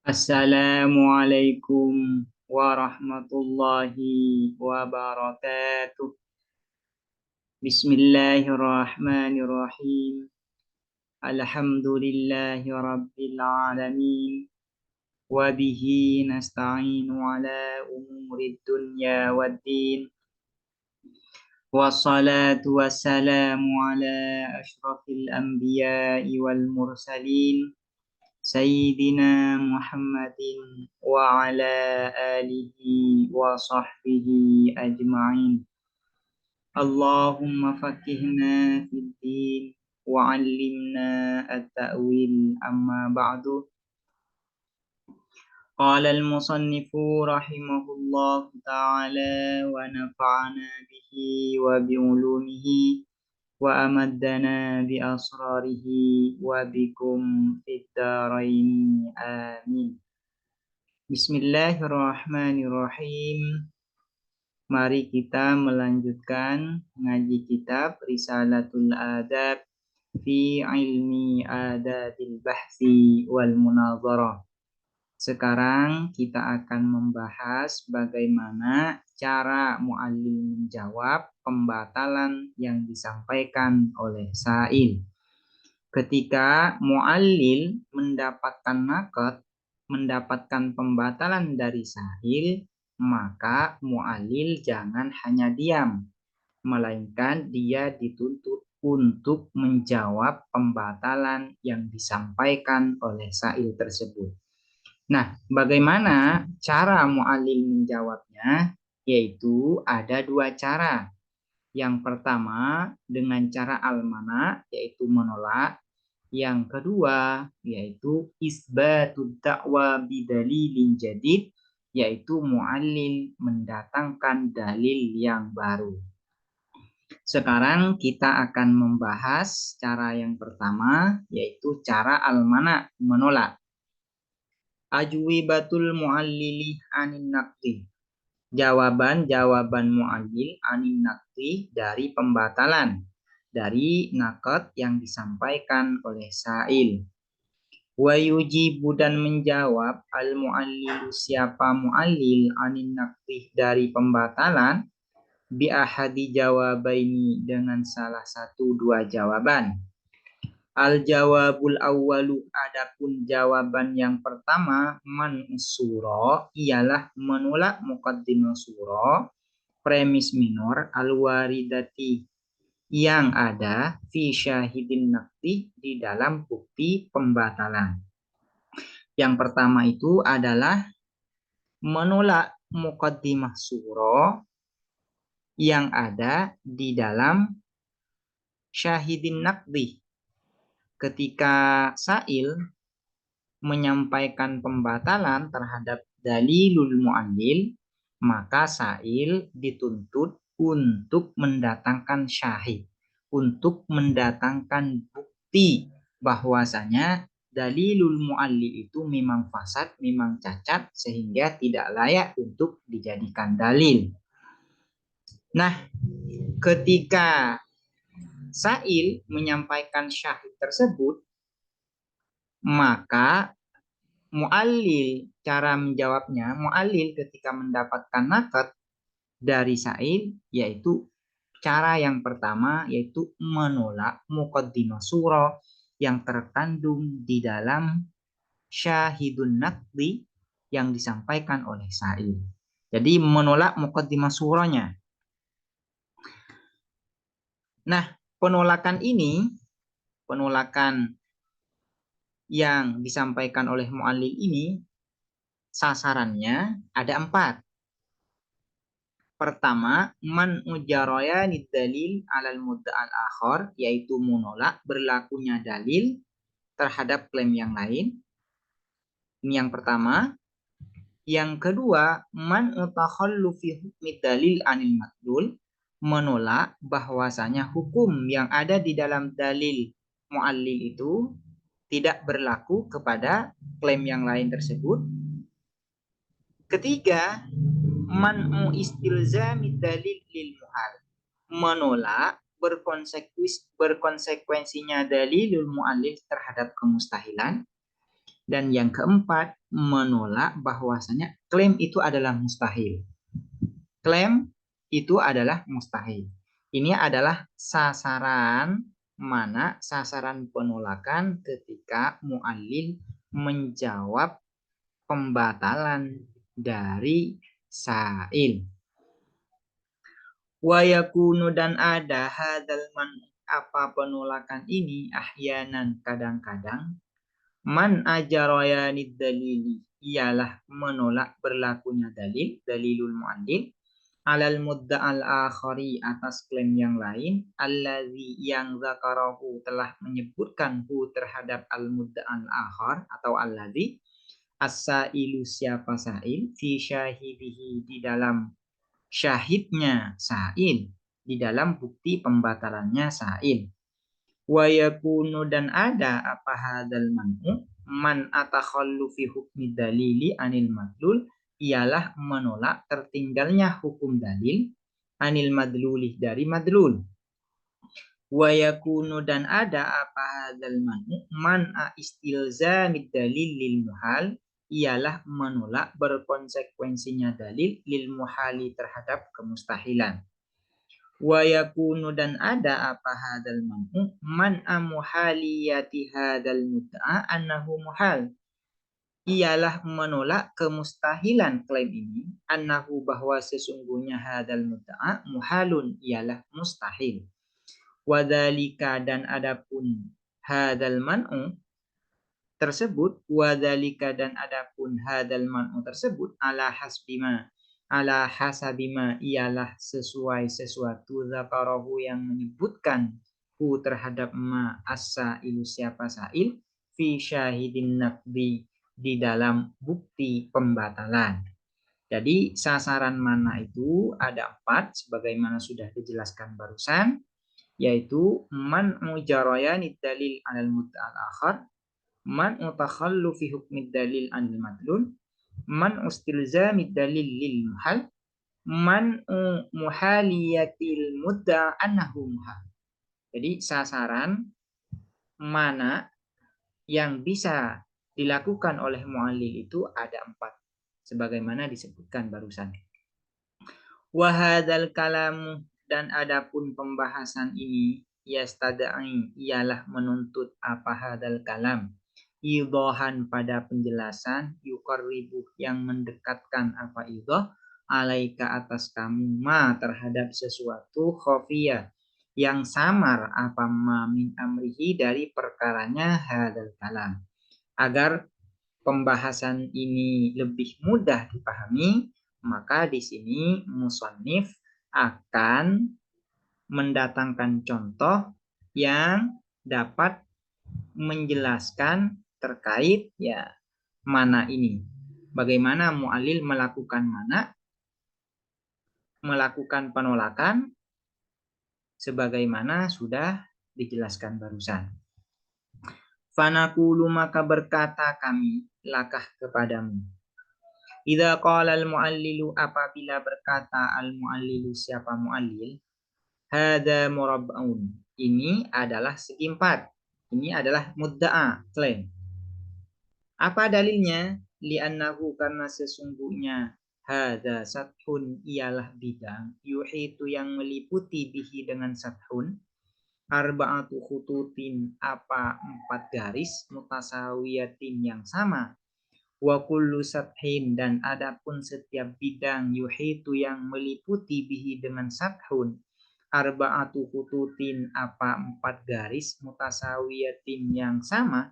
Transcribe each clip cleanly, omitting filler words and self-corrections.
Assalamualaikum warahmatullahi wabarakatuh. Bismillahirrahmanirrahim. Alhamdulillahi rabbil alamin. Wabihi nasta'inu ala umurid dunya waddin. Wassalatu wassalamu ala ashrafil anbiya'i wal mursalin. Sayyidina Muhammadin wa ala alihi wa sahbihi ajma'in. Allahumma fakihna fid din wa 'allimna at-ta'wil amma ba'du. Qala al-musannifu rahimahullah ta'ala wa nafa'ana bihi wa bi'ulumihi wa amaddana bi asrarihi wa bikum fid dharain amin. Bismillahirrahmanirrahim. Mari kita melanjutkan ngaji kitab Risalatul Adab fi ilmi adabil bahsi wal munazarah. Sekarang kita akan membahas bagaimana cara muallim menjawab pembatalan yang disampaikan oleh sa'il. Ketika muallil mendapatkan pembatalan dari sa'il, maka muallil jangan hanya diam, melainkan dia dituntut untuk menjawab pembatalan yang disampaikan oleh sa'il tersebut. Nah, bagaimana cara muallil menjawabnya? Yaitu ada dua cara. Yang pertama dengan cara al-mana, yaitu menolak. Yang kedua yaitu isbatud da'wa bidalilin jadid, yaitu muallil mendatangkan dalil yang baru. Sekarang kita akan membahas cara yang pertama, yaitu cara al-mana, menolak. Ajwibatul muallili anin naqdi. Jawaban muallil anin naqdi dari pembatalan, dari naqad yang disampaikan oleh sa'il. Wa yujibu dan menjawab al-muallilu siapa muallil anin naqdi dari pembatalan bi ahadi jawabaini dengan salah satu dua jawaban. Al-jawabul awwalu, adapun jawaban yang pertama man sura ialah menolak muqaddimah surah premis minor al-waridati yang ada fi syahidin naqdi di dalam bukti pembatalan. Yang pertama itu adalah menolak muqaddimah surah yang ada di dalam syahidin naqdi. Ketika sa'il menyampaikan pembatalan terhadap dalilul mu'allil, maka sa'il dituntut untuk mendatangkan syahid, untuk mendatangkan bukti bahwasanya dalilul mu'allil itu memang fasad, memang cacat, sehingga tidak layak untuk dijadikan dalil. Nah, ketika sa'il menyampaikan syahid tersebut, maka muallil, cara menjawabnya, muallil ketika mendapatkan naqad dari sa'il, yaitu cara yang pertama, yaitu menolak muqaddimah surah yang terkandung di dalam syahidun naqdi yang disampaikan oleh sa'il. Jadi menolak muqaddimah surahnya. Nah, penolakan yang disampaikan oleh muallil ini, sasarannya ada 4. Pertama, man ujaraya dalil alal mudda'al akhar, yaitu menolak berlakunya dalil terhadap klaim yang lain. Ini yang pertama. Yang kedua, man utakhallu fi hukmi dalil anil madlul, menolak bahwasanya hukum yang ada di dalam dalil muallil itu tidak berlaku kepada klaim yang lain tersebut. Ketiga, man'u istilzami dalil lil muhal, menolak berkonsekuensinya dalilul muallil terhadap kemustahilan. Dan yang keempat, menolak bahwasanya klaim itu adalah mustahil. Klaim itu adalah mustahil. Ini adalah sasaran penolakan ketika mu'allil menjawab pembatalan dari sa'il. Wa yakunu dan ada hadal man apa penolakan ini ahyanan kadang-kadang man ajaroyanid dalili ialah menolak berlakunya dalilul mu'allil alal mudda'al akhari atas klaim yang lain allazi yang zakarahu telah menyebutkan hu terhadap al mudda'al akhar atau allazi as-sailu siapa sa'il fi syahidihi di dalam syahidnya sa'il di dalam bukti pembatalannya sa'il. Wa yakunu dan ada apa hadal man'u man atakhallu fi hukmi dalili anil madlul ialah menolak tertinggalnya hukum dalil anil madluli dari madlul. Wa yakunu dan ada apa hadal man'u man'a istilzamid dalil lil muhal ialah menolak berkonsekuensinya dalil lil muhali terhadap kemustahilan. Wa yakunu dan ada apa hadal man'u man amuhaliyati hadal mudda'a annahu muhal ialah menolak kemustahilan klaim ini annahu bahwa sesungguhnya hadal mudda'a muhalun ialah mustahil. Wadhalika dan adapun hadal man'u tersebut wadhalika dan adapun hadal man'u tersebut ala hasabima ialah sesuai sesuatu zakarahu yang menyebutkan hu terhadap ma as-sailu siapa sa'il fi syahidin naqdi di dalam bukti pembatalan. Jadi sasaran mana itu ada 4 sebagaimana sudah dijelaskan barusan, yaitu man'u jarayanid dalil alal mudda'al akhar, man'u takhallu fi hukmid dalil anil madlul, man ustilzamid dalil lil muhal, man muhaliyatil mudda annahu muhal. Jadi sasaran mana yang bisa dilakukan oleh mu'allil itu ada 4 sebagaimana disebutkan barusan. Wa hadzal kalamu dan adapun pembahasan ini yastadai ialah menuntut apa hadzal kalam idohan pada penjelasan yuqarribu yang mendekatkan apa idoh alaika atas kamu ma terhadap sesuatu khafiyah yang samar apa ma min amrihi dari perkaranya hadzal kalam agar pembahasan ini lebih mudah dipahami maka di sini musannif akan mendatangkan contoh yang dapat menjelaskan terkait ya mana ini. Bagaimana mu'allil melakukan mana? Melakukan penolakan sebagaimana sudah dijelaskan barusan. Fanaqulu maka berkata kami lakah kepadamu. Idza qala al-mu'allilu apabila berkata al-mu'allilu siapa mu'allil? Hadza murabba'un. Ini adalah segi 4. Ini adalah mudda'a, klaim. Apa dalilnya? Li'annahu karena sesungguhnya hadza sathun ialah bidang yuhitu yang meliputi bihi dengan sathun arba'atu khututin apa 4 garis mutasawiyatin yang sama wa kullu sathin dan adapun setiap bidang yuhitu yang meliputi bihi dengan sathun arba'atu khututin apa 4 garis mutasawiyatin yang sama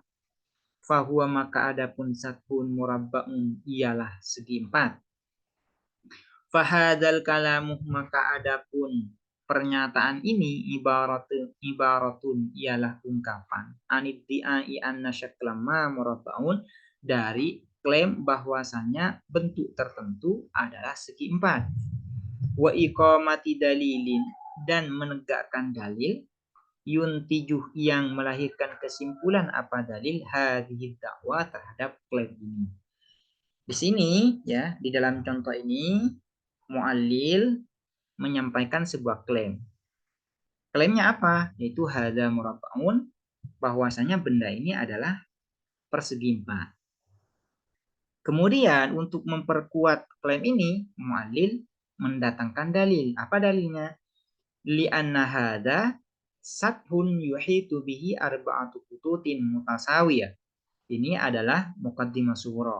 fahuwa maka adapun sathun murabba'un ialah segi 4. Fahadal kalamu maka adapun pernyataan ini ibaratun ialah ungkapan aniddi'ai anna syaklama murabba'un dari klaim bahwasanya bentuk tertentu adalah segi 4. Wa iqamati dalilin dan menegakkan dalil yuntijuh yang melahirkan kesimpulan apa dalil hadhihi dakwah terhadap klaim ini. Di sini ya, di dalam contoh ini mu'allil menyampaikan sebuah klaim. Klaimnya apa? Yaitu hadza murabba'un bahwasanya benda ini adalah persegi 4. Kemudian untuk memperkuat klaim ini, mu'allil mendatangkan dalil. Apa dalilnya? Li'anna hadha sathun yuhitu bihi arba'atu khututin mutasawiyah. Ini adalah muqaddimah sughra.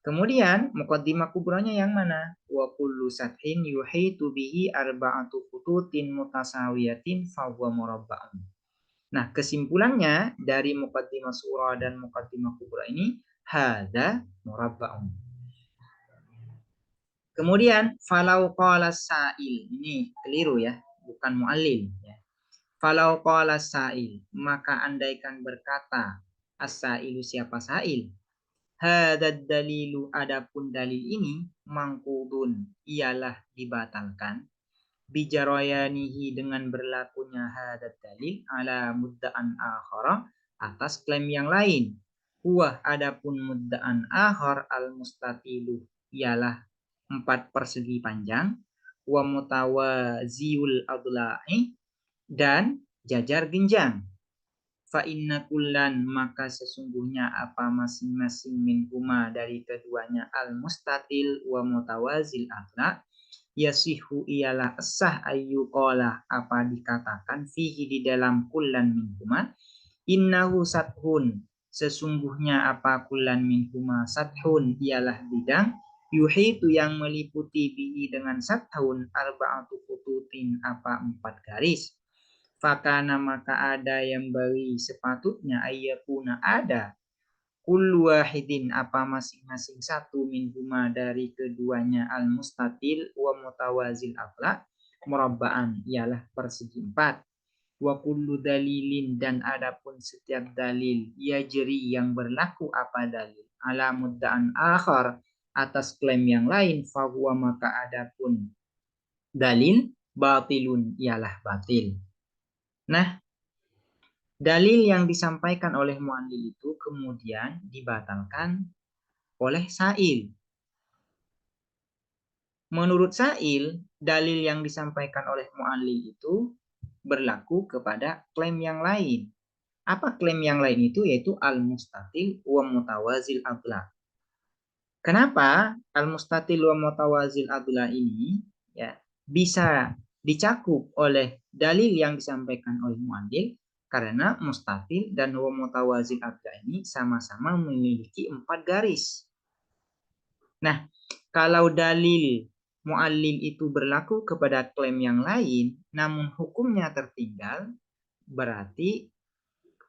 Kemudian muqaddimah kubranya yang mana? Wa kullu sathin yuhitu bihi arba'atu khututin mutasawiyatin fahuwa murabba'un. Nah, kesimpulannya dari muqaddimah sughra dan muqaddimah kubra ini hadza murabba'un. Kemudian falau qala sa'il, ini keliru ya, bukan muallil ya. Falau qala sa'il, maka andaikan berkata as-sa'ilu, siapa sa'il, hadad dalilu, adapun dalil ini mangkudun, ialah dibatalkan, bijarayanihi, dengan berlakunya hadad dalil, ala mudda'an akhara, atas klaim yang lain. Huwa, adapun mudda'an akhar, al mustatilu, ialah 4 persegi panjang, wa mutawaziul adla'i, dan jajar genjang. Fa inna kullan, maka sesungguhnya apa masing-masing minhuma, dari keduanya, al mustatil wa mutawazil adla, yasihu, ialah sah, ayyuqala, apa dikatakan, fihi, di dalam kullan minhuma, innahu sathun, sesungguhnya apa kullan minhuma, sathun, ialah bidang, yuhitu, yang meliputi, bihi, dengan sathun, arba'atu khututin, apa 4 garis. Fakana, maka ada yang bagi, sepatutnya, ayyakuna, ada, kullu wahidin, apa masing-masing satu, minhuma, dari keduanya, al mustatil wa mutawazil akhlak, murabba'an, ialah persegi 4. Wa kullu dalilin, dan adapun setiap dalil, yajri, yang berlaku apa dalil, ala mudda'an akhar, atas klaim yang lain, fahuwa, maka adapun dalil, batilun, ialah batil. Nah, dalil yang disampaikan oleh mu'allil itu kemudian dibatalkan oleh sa'il. Menurut sa'il, dalil yang disampaikan oleh mu'allil itu berlaku kepada klaim yang lain. Apa klaim yang lain itu? Yaitu al-mustatil wa mutawazil adla. Kenapa al-mustatil wa mutawazil adla ini ya bisa dicakup oleh dalil yang disampaikan oleh mu'allil? Karena mustatil dan wa mutawazil adla ini sama-sama memiliki 4 garis. Nah, kalau dalil mu'allil itu berlaku kepada klaim yang lain, namun hukumnya tertinggal, berarti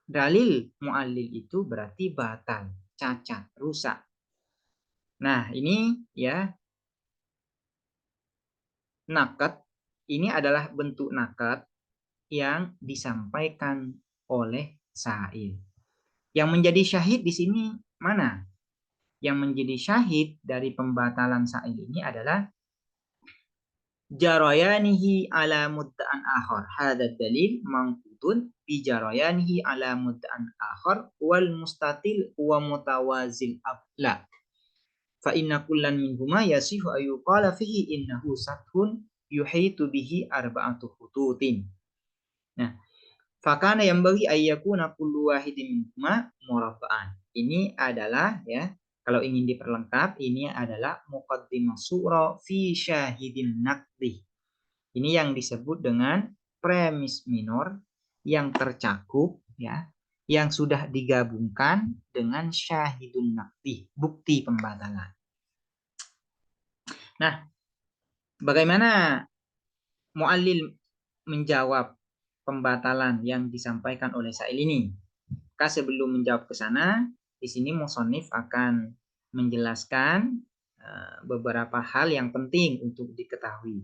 dalil mu'allil itu berarti batal, cacat, rusak. Nah, ini ya, nakat, ini adalah bentuk nakat yang disampaikan oleh sa'il. Yang menjadi syahid di sini mana? Yang menjadi syahid dari pembatalan sa'il ini adalah jarayanihi ala mudda'an akhar. Hadha dalil mangkutun bi jarayanihi ala mudda'an akhar wal mustatil wa mutawazil abla. Fa inna kullan minhuma yasihu ayyuqala fihi innahu sathun yuhitu bihi arba'atu khututin. Nah, fakana yang bagi ayyakuna kullu wahidin minhuma murabba'an. Ini adalah ya, kalau ingin diperlengkap, ini adalah muqaddimah surah fi syahidin naqdi. Ini yang disebut dengan premis minor yang tercakup ya, yang sudah digabungkan dengan syahidun naqdi, bukti pembatalan. Nah, bagaimana mu'allil menjawab pembatalan yang disampaikan oleh sa'il ini? Maka sebelum menjawab ke sana, di sini musonif akan menjelaskan beberapa hal yang penting untuk diketahui.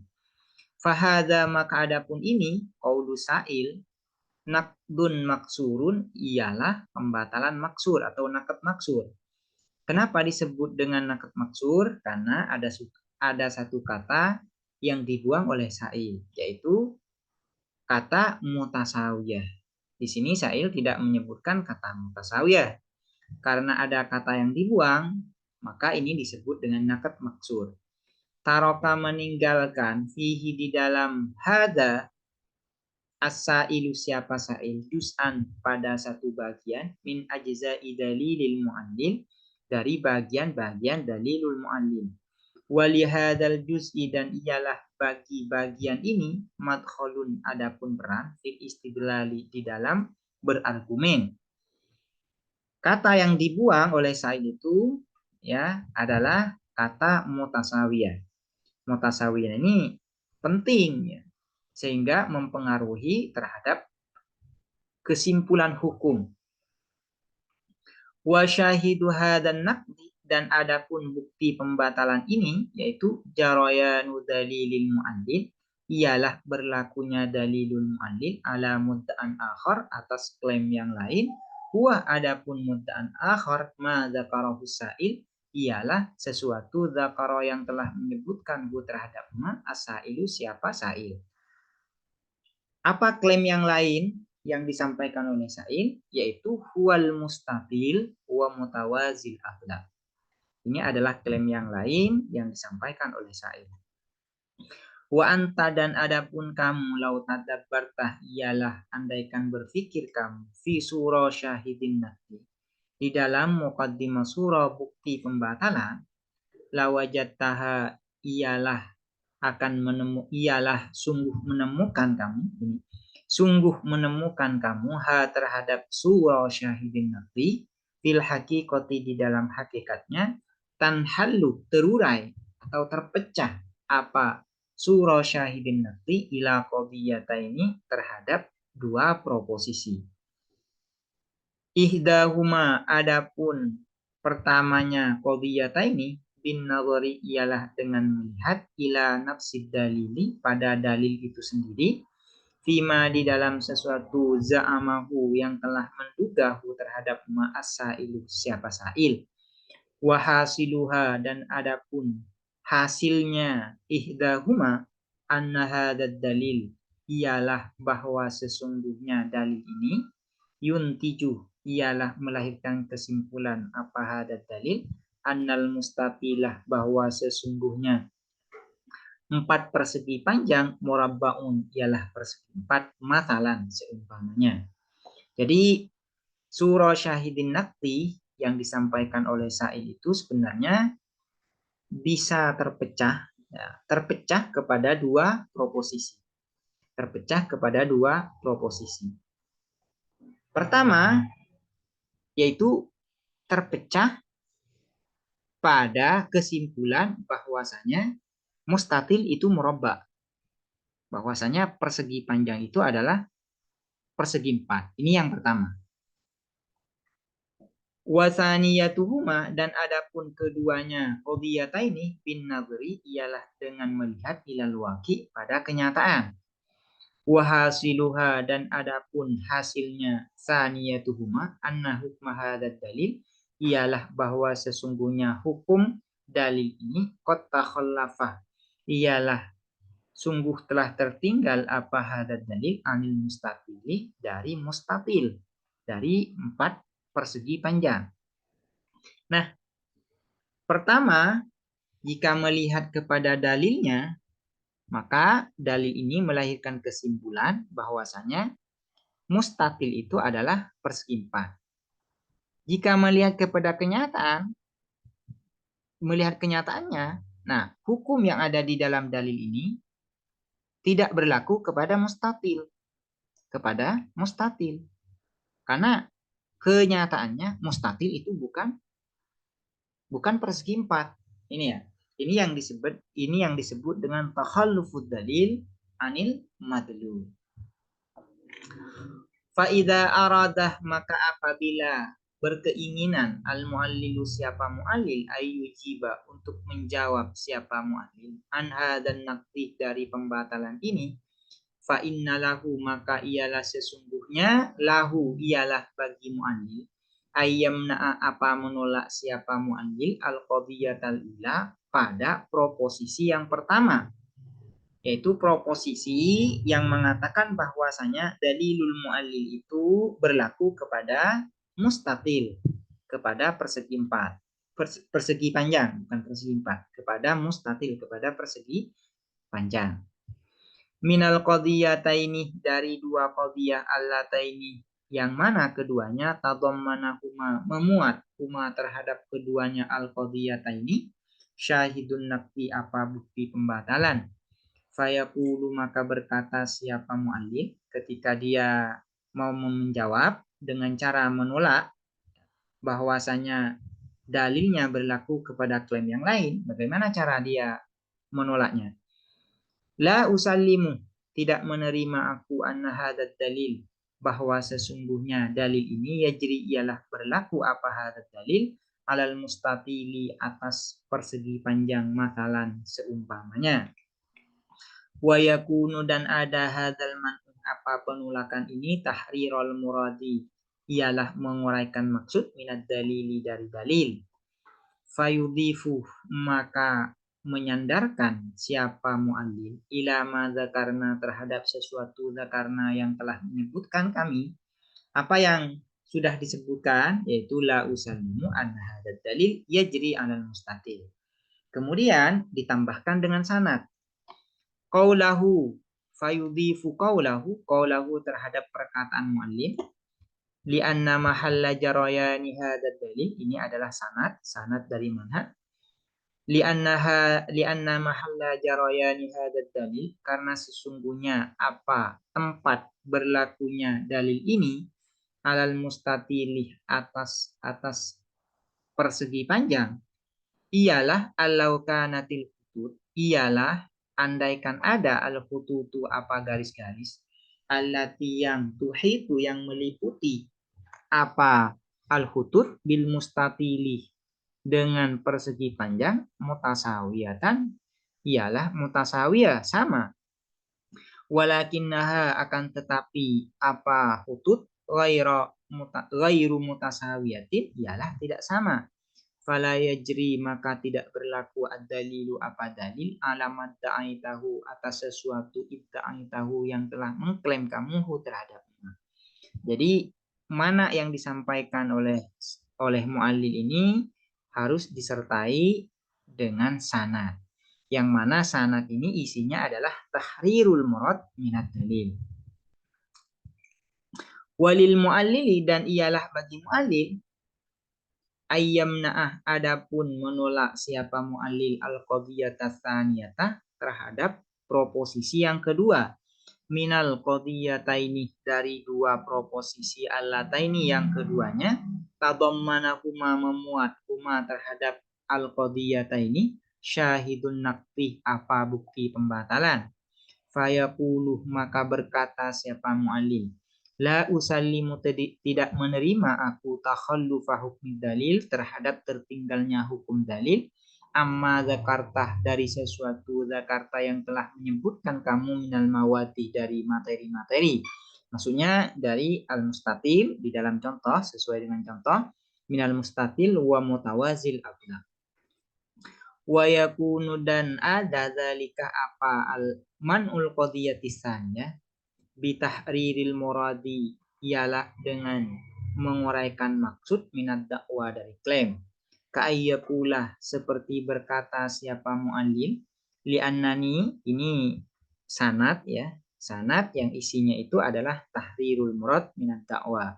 Fahada, maka adapun ini, qaulu sa'il, nakdun maksurun, ialah pembatalan maksur atau nakat maksur. Kenapa disebut dengan nakat maksur? Karena ada satu kata yang dibuang oleh sa'il, yaitu kata mutasawiyah. Di sini sa'il tidak menyebutkan kata mutasawiyah. Karena ada kata yang dibuang, maka ini disebut dengan nakat maksur. Taroka, meninggalkan, fihi, di dalam hada, as-sa'ilu, siapa sa'il, juz'an, pada satu bagian, min ajza'i dalilil mu'allil, dari bagian-bagian dalilul mu'allil. Walihadal juz'i dan ialah bagi bagian ini madkhalun adapun peran fil istidlali di dalam berargumen. Kata yang dibuang oleh Sa'id itu ya adalah kata mutasawiyah. Mutasawiyah ini penting ya, sehingga mempengaruhi terhadap kesimpulan hukum. Wa syahidu hadan naqdi dan adapun bukti pembatalan ini yaitu jarayanu dalilil mu'allil ialah berlakunya dalilul mu'allil ala mudda'an akhar atas klaim yang lain. Wa adapun mudda'an akhar ma dzakarahu sa'il ialah sesuatu dzakara yang telah menyebutkan terhadap ma as-sa'ilu siapa sa'il. Apa klaim yang lain yang disampaikan oleh Sa'il, yaitu huwal mustatil wa mutawazil akhlak. Ini adalah klaim yang lain yang disampaikan oleh Sa'il. Wa anta dan adapun kamu lau tadabbartah ialah andaikan berfikir kamu fi surah syahidin nafsi di dalam muqaddimah surah bukti pembatalan lawajattaha ialah sungguh menemukan kamu ini sungguh menemukan kamu terhadap surah syahidin nafsi fil haqiqati di dalam hakikatnya tanhallu terurai atau terpecah apa surah syahidin nafsi ila qadiyataini terhadap dua proposisi. Ihdahuma adapun pertamanya qadiyataini bin nazari ialah dengan melihat ila nafsid dalili pada dalil itu sendiri fima di dalam sesuatu za'amahu yang telah mendugahu terhadap ma'as-sa'ilu siapa sa'il wahasiluha dan adapun hasilnya ihdahuma anna hadad dalil ialah bahwa sesungguhnya dalil ini yuntiju ialah melahirkan kesimpulan apa hadad dalil annal mustaqilah bahwa sesungguhnya 4 persegi panjang murabbaun ialah persegi 4 masalan seumpamanya. Jadi surah syahidin naqti yang disampaikan oleh Sa'id itu sebenarnya bisa terpecah kepada dua proposisi. Terpecah kepada dua proposisi. Pertama yaitu terpecah pada kesimpulan bahwasanya mustatil itu murabba. Bahwasanya persegi panjang itu adalah persegi 4. Ini yang pertama. Wasaniyatuhuma dan adapun keduanya qadiyataini bin nazri ialah dengan melihat ilal waqi pada kenyataan. Wahasiluha dan adapun hasilnya saniyatuhuma anna hukma hadzal dalil ialah bahwa sesungguhnya hukum dalil ini qad takhallafa ialah sungguh telah tertinggal apa hadad dalil anil mustatili dari mustatil dari 4 persegi panjang. Nah, pertama jika melihat kepada dalilnya maka dalil ini melahirkan kesimpulan bahwasanya mustatil itu adalah persegi 4. Jika melihat kepada kenyataan melihat kenyataannya, nah hukum yang ada di dalam dalil ini tidak berlaku kepada mustatil. Karena kenyataannya mustatil itu bukan persegi 4. Ini ya. Ini yang disebut dengan takhallufud dalil anil madlul. Fa idza aradah maka apabila berkeinginan al-mu'allilu siapa mu'allil ayyujiba untuk menjawab siapa mu'allil an hadan naqdi dari pembatalan ini fa inna lahu maka ialah sesungguhnya lahu ialah bagi mu'allil ayyamna apa menolak siapa mu'allil al-qadiyatal ula pada proposisi yang pertama, yaitu proposisi yang mengatakan bahwasanya dalilul mu'allil itu berlaku kepada mustatil, kepada persegi 4, persegi panjang, bukan persegi 4, kepada mustatil, kepada persegi panjang. Minal qadiyataini dari dua qadiyah allataini yang mana keduanya tadammanahuma memuat huma terhadap keduanya al-qadhiyataini syahidun nafsi apa bukti pembatalan. Fayaqulu maka berkata siapa mu'allif ketika dia mau menjawab dengan cara menolak bahwasanya dalilnya berlaku kepada klaim yang lain, bagaimana cara dia menolaknya? La usallimu, tidak menerima aku anna hadad dalil, bahwa sesungguhnya dalil ini yajri ialah berlaku apa hadad dalil alal mustatili atas persegi panjang matalan seumpamanya. Wa yakunu dan ada hadal man apa penolakan ini tahrirul muradi ialah menguraikan maksud minad dalili dari dalil. Fayudhifu maka menyandarkan siapa mu'allil ila ma dzakarna terhadap sesuatu dzakarna yang telah menyebutkan kami apa yang sudah disebutkan yaitu la usallimu anna hadzal dalil yajri 'alal mustatil. Kemudian ditambahkan dengan sanad qaulahu fayudhifu qaulahu terhadap perkataan mu'allil li'anna mahalla jarayani hadzal dalil ini adalah sanad dari mana li'anna mahalla jarayani hadzal dalil karena sesungguhnya apa tempat berlakunya dalil ini alal mustatilih atas persegi panjang ialah allau kanatil khutut ialah andaikan ada al khututu apa garis-garis allati yang tuhitu yang meliputi apa al khutut bil mustatilih dengan persegi panjang mutasawiyatan ialah mutasawiyah sama walakinnaha akan tetapi apa khutut ghairu mutasawiyatin ialah tidak sama fala yajri maka tidak berlaku ad-dalilu apa dalil alamat da'aitahu atas sesuatu idda'aitahu yang telah mengklaim kamu terhadapnya. Jadi mana yang disampaikan oleh mu'allil ini harus disertai dengan sanad. Yang mana sanad ini isinya adalah tahrirul murad minad dalil. Walil mu'allili dan ialah bagi mu'allil ayyamna'ah adapun menolak siapa mu'allil al-qadhiyata tsaniyata terhadap proposisi yang kedua minal qadhiyataini dari dua proposisi allataini yang keduanya tadammanahuma memuat huma terhadap al-qadhiyataini syahidun naqti apa bukti pembatalan fayaqulu maka berkata siapa mu'allil la usallimu tidak menerima aku takhallufa hukmi dalil terhadap tertinggalnya hukum dalil amma zakartah dari sesuatu zakarta yang telah menyebutkan kamu minal mawati dari materi-materi. Maksudnya dari al-mustatil di dalam contoh sesuai dengan contoh minal mustatil wa mutawazil abna. Wa yakunu dan ada zalika apa al manul qadiyatisannya bitahriril muradi ialah dengan menguraikan maksud minat dakwah dari klaim. Ka'ayya pula seperti berkata siapa mu'allil li'annani ini sanad ya. Sanad yang isinya itu adalah tahrirul murad minat dakwah.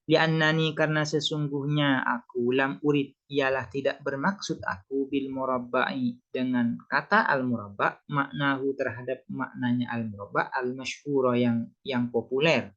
Li'annani karena sesungguhnya aku lam urid ialah tidak bermaksud aku bil murabba'i dengan kata al murabba maknahu terhadap maknanya al murabba al masyhura yang populer.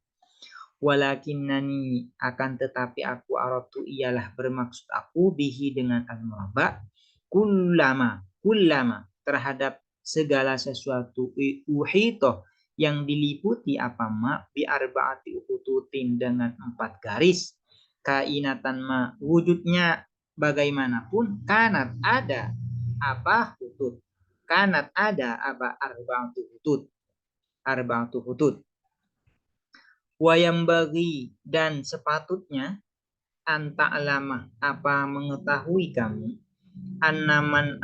Walakinnani akan tetapi aku aratu ialah bermaksud aku bihi dengan al murabba kullama terhadap segala sesuatu uhito yang diliputi apa ma bi arbaati uhututin dengan 4 garis kainatan ma wujudnya bagaimanapun kanat ada apa hutut kanat ada apa arba'atu hutut wayam bagi dan sepatutnya anta'lama apa mengetahui kamu annaman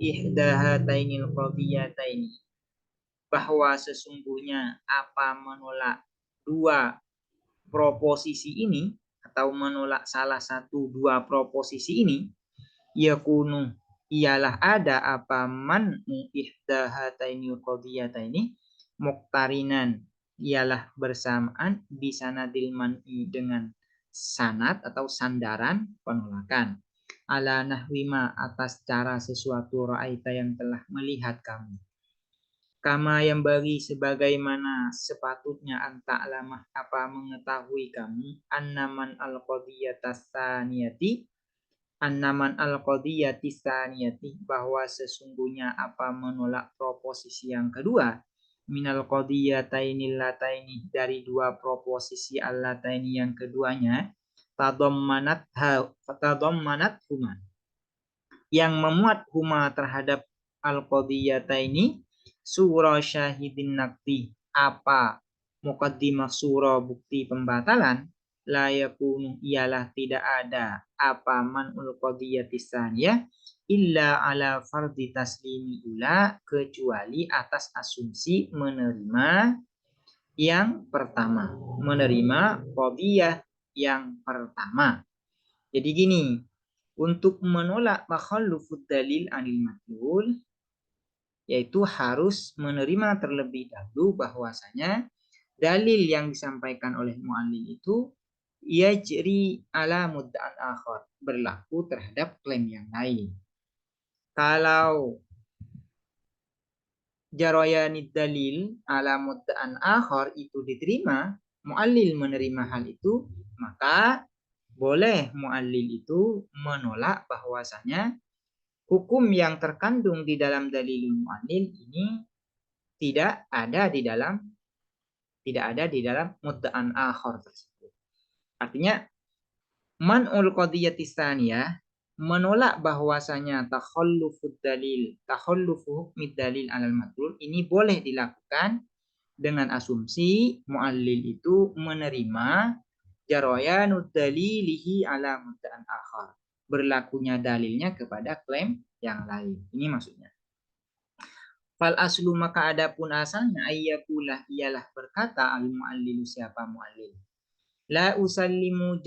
ihdahatainil qadiyataini bahwa sesungguhnya apa menolak dua proposisi ini atau menolak salah satu dua proposisi ini yakunu ialah ada apa man ihdahatainil qadiyataini muqtarinan ialah bersamaan bisanadil man'i dengan sanad atau sandaran penolakan. Ala nahwima atas cara sesuatu ra'aita yang telah melihat kamu. Kama yang bagi sebagaimana sepatutnya anta alamah apa mengetahui kamu annaman al-qadiyatas saniyati annaman al-qadiyatis saniyati bahwa sesungguhnya apa menolak proposisi yang kedua minal qadiyatainil lataini dari dua proposisi al-lataini yang keduanya tadammanat huma yang memuat huma terhadap al-qadiyataini surah syahidin nakti apa muqaddimah surah bukti pembatalan la yakunu ialah tidak ada apa man'ul qadiyatis saniyah illa ala fardi taslimi ula kecuali atas asumsi menerima yang pertama, menerima qadiyah yang pertama. Jadi gini, untuk menolak takhallufud dalil anil madlul yaitu harus menerima terlebih dahulu bahwasanya dalil yang disampaikan oleh mu'allil itu yajri ala mudda'an akhar, berlaku terhadap klaim yang lain. Kalau jarayanid dalil ala mudda'an akhar itu diterima, mu'allil menerima hal itu, maka boleh mu'allil itu menolak bahwasanya hukum yang terkandung di dalam dalilul mu'allil ini tidak ada di dalam mudda'an akhar tersebut. Artinya man'ul qadiyatis tsaniyah menolak bahwasanya takhallufu hukmid dalil alal madlul ini boleh dilakukan dengan asumsi mu'allil itu menerima jarayanud dalilihi ala mudda'an akhar, berlakunya dalilnya kepada klaim yang lain. Ini maksudnya. Fal aslu maka adapun asalnya ayyakulah ialah berkata al mu'allilu siapa mu'allil. La usallimu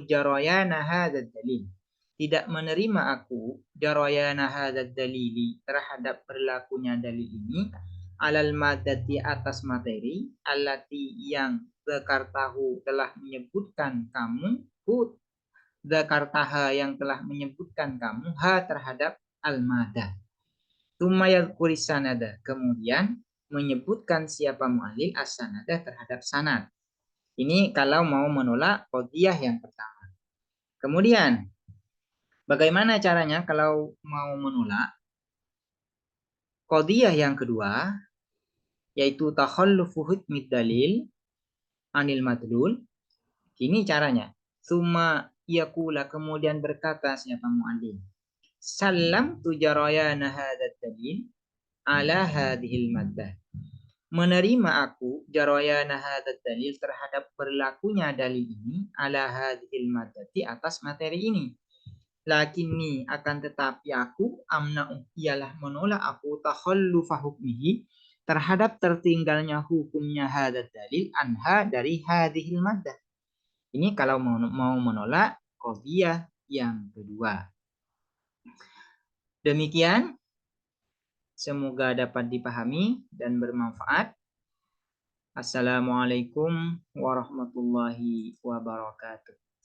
jarayana hadzal dalil. Tidak menerima aku jarayana hadzal dalili terhadap berlakunya dalil ini alal madati atas materi allati yang dzakartahu telah menyebutkan kamu dzakartaha yang telah menyebutkan kamu ha terhadap al-madah. Tumayad kurisanada. Kemudian menyebutkan siapa mu'allil as-sanada terhadap sanad. Ini kalau mau menolak qadiyah yang pertama. Kemudian bagaimana caranya kalau mau menolak qadiyah yang kedua yaitu takhallufu hukmid dalil anil madlul. Ini caranya. Summa yaqula kemudian berkata siapa mu'allil. Salam tujarayana hadzal dalil ala hadhil maddah. Menerima aku jarayana hadzal dalil terhadap berlakunya dalil ini ala hadhil maddati atas materi ini. Lakinni akan tetapi aku amna'u ialah menolak aku takhallufa hukmihi terhadap tertinggalnya hukumnya hadzal dalil anha dari hadhil maddah. Ini kalau mau menolak qadiyah yang kedua. Demikian, semoga dapat dipahami dan bermanfaat. Assalamualaikum warahmatullahi wabarakatuh.